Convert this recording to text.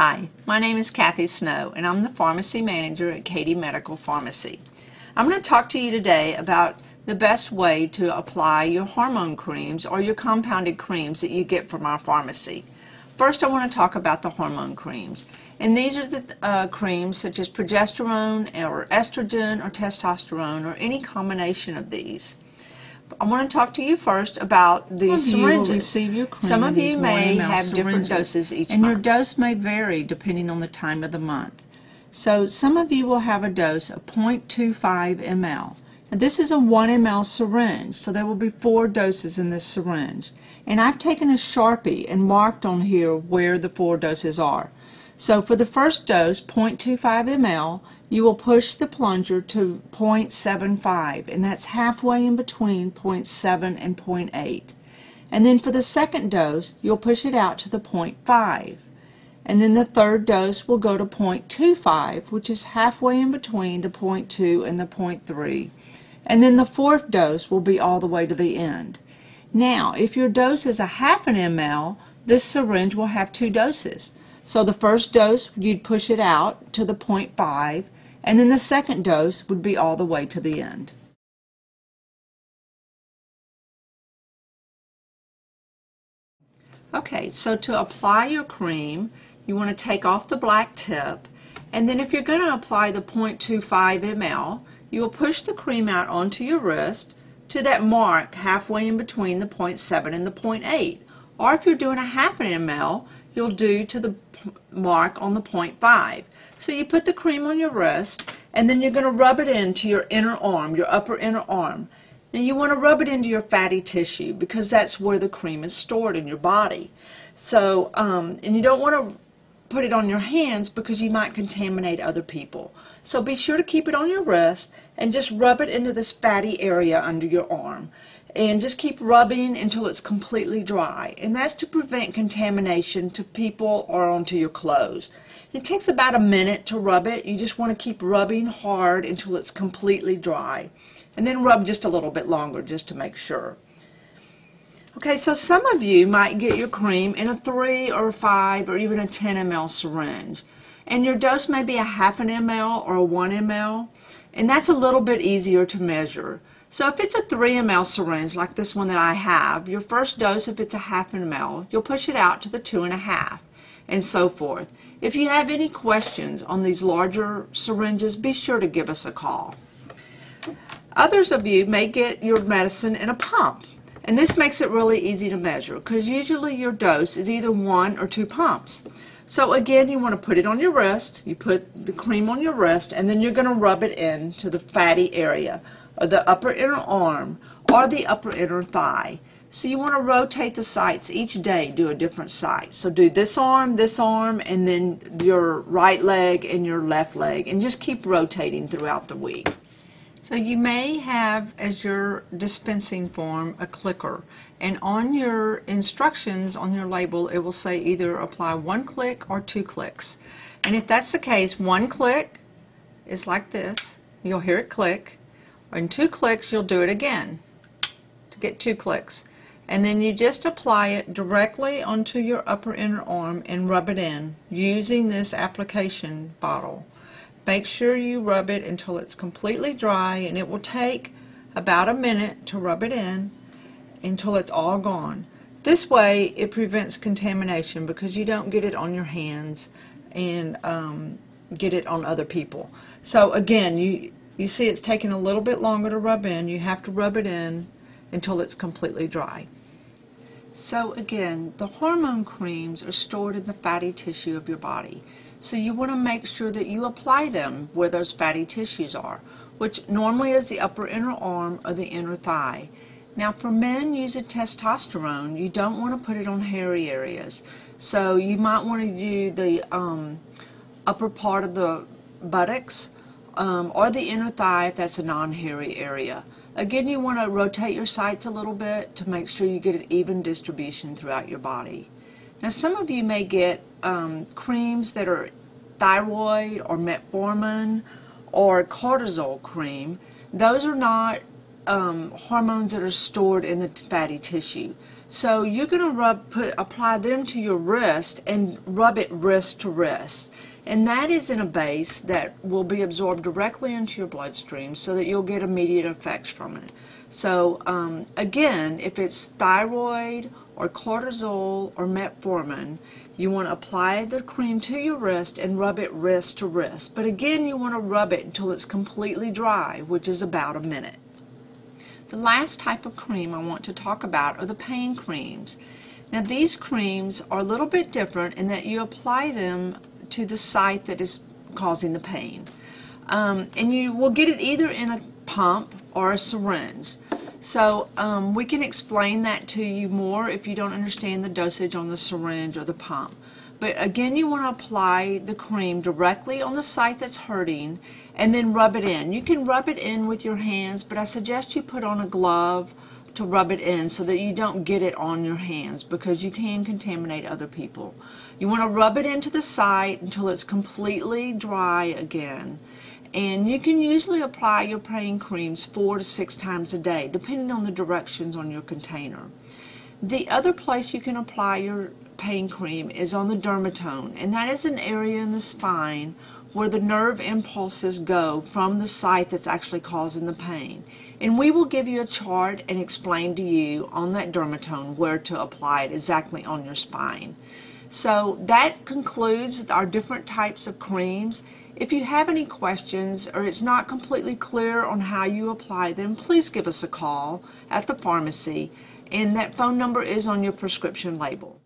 Hi, my name is Kathy Snow and I'm the pharmacy manager at Katy Medical Pharmacy. I'm going to talk to you today about the best way to apply your hormone creams or your compounded creams that you get from our pharmacy. First, I want to talk about the hormone creams. And these are the creams such as progesterone or estrogen or testosterone or any combination of these. I want to talk to you first about the syringes. Some of you may have different doses each month. And your dose may vary depending on the time of the month. So some of you will have a dose of 0.25 ml. And this is a 1 ml syringe, so there will be 4 doses in this syringe. And I've taken a Sharpie and marked on here where the 4 doses are. So for the first dose, 0.25 ml, you will push the plunger to 0.75, and that's halfway in between 0.7 and 0.8. And then for the second dose, you'll push it out to the 0.5. And then the third dose will go to 0.25, which is halfway in between the 0.2 and the 0.3. And then the fourth dose will be all the way to the end. Now, if your dose is a half an ml, this syringe will have 2 doses. So the first dose, you'd push it out to the 0.5, and then the second dose would be all the way to the end. Okay, so to apply your cream, you want to take off the black tip, and then if you're going to apply the 0.25 ml, you will push the cream out onto your wrist to that mark halfway in between the 0.7 and the 0.8. Or if you're doing a half an ml, you'll do to the mark on the 0.5. So you put the cream on your wrist, and then you're going to rub it into your inner arm, your upper inner arm. Now you want to rub it into your fatty tissue because that's where the cream is stored in your body. So, and you don't want to put it on your hands because you might contaminate other people. So be sure to keep it on your wrist and just rub it into this fatty area under your arm. And just keep rubbing until it's completely dry. And that's to prevent contamination to people or onto your clothes. It takes about a minute to rub it. You just want to keep rubbing hard until it's completely dry. And then rub just a little bit longer just to make sure. Okay, so some of you might get your cream in a 3 or 5 or even a 10 ml syringe. And your dose may be a half an ml or a 1 ml. And that's a little bit easier to measure. So if it's a 3 ml syringe like this one that I have, your first dose, if it's a half an ml, you'll push it out to the 2.5 and so forth. If you have any questions on these larger syringes, be sure to give us a call. Others of you may get your medicine in a pump, and this makes it really easy to measure because usually your dose is either 1 or 2 pumps. So again, you want to put it on your wrist, you put the cream on your wrist, and then you're going to rub it into the fatty area, or the upper inner arm, or the upper inner thigh. So you want to rotate the sites each day, do a different site. So do this arm, and then your right leg and your left leg, and just keep rotating throughout the week. So you may have as your dispensing form a clicker, and on your instructions on your label it will say either apply 1 click or 2 clicks. And if that's the case, 1 click is like this, you'll hear it click. In 2 clicks, you'll do it again to get 2 clicks. And then you just apply it directly onto your upper inner arm and rub it in using this application bottle. Make sure you rub it until it's completely dry, and it will take about a minute to rub it in until it's all gone. This way it prevents contamination because you don't get it on your hands and get it on other people. So again, you see it's taking a little bit longer to rub in. You have to rub it in until it's completely dry. So again, the hormone creams are stored in the fatty tissue of your body. So you want to make sure that you apply them where those fatty tissues are, which normally is the upper inner arm or the inner thigh. Now for men using testosterone, you don't want to put it on hairy areas. So you might want to do the upper part of the buttocks, or the inner thigh if that's a non-hairy area. Again, you want to rotate your sites a little bit to make sure you get an even distribution throughout your body. Now some of you may get creams that are thyroid or metformin or cortisol cream. Those are not hormones that are stored in the fatty tissue. So you're going to apply them to your wrist and rub it wrist to wrist. And that is in a base that will be absorbed directly into your bloodstream so that you'll get immediate effects from it. So again, if it's thyroid or cortisol or metformin, you want to apply the cream to your wrist and rub it wrist to wrist. But again, you want to rub it until it's completely dry, which is about a minute. The last type of cream I want to talk about are the pain creams. Now these creams are a little bit different in that you apply them to the site that is causing the pain. And you will get it either in a pump or a syringe. So we can explain that to you more if you don't understand the dosage on the syringe or the pump. But again, you want to apply the cream directly on the site that's hurting and then rub it in. You can rub it in with your hands, but I suggest you put on a glove to rub it in so that you don't get it on your hands, because you can contaminate other people. You want to rub it into the site until it's completely dry again. And you can usually apply your pain creams 4 to 6 times a day, depending on the directions on your container. The other place you can apply your pain cream is on the dermatome, and that is an area in the spine where the nerve impulses go from the site that's actually causing the pain. And we will give you a chart and explain to you on that dermatome where to apply it exactly on your spine. So that concludes our different types of creams. If you have any questions or it's not completely clear on how you apply them, please give us a call at the pharmacy, and that phone number is on your prescription label.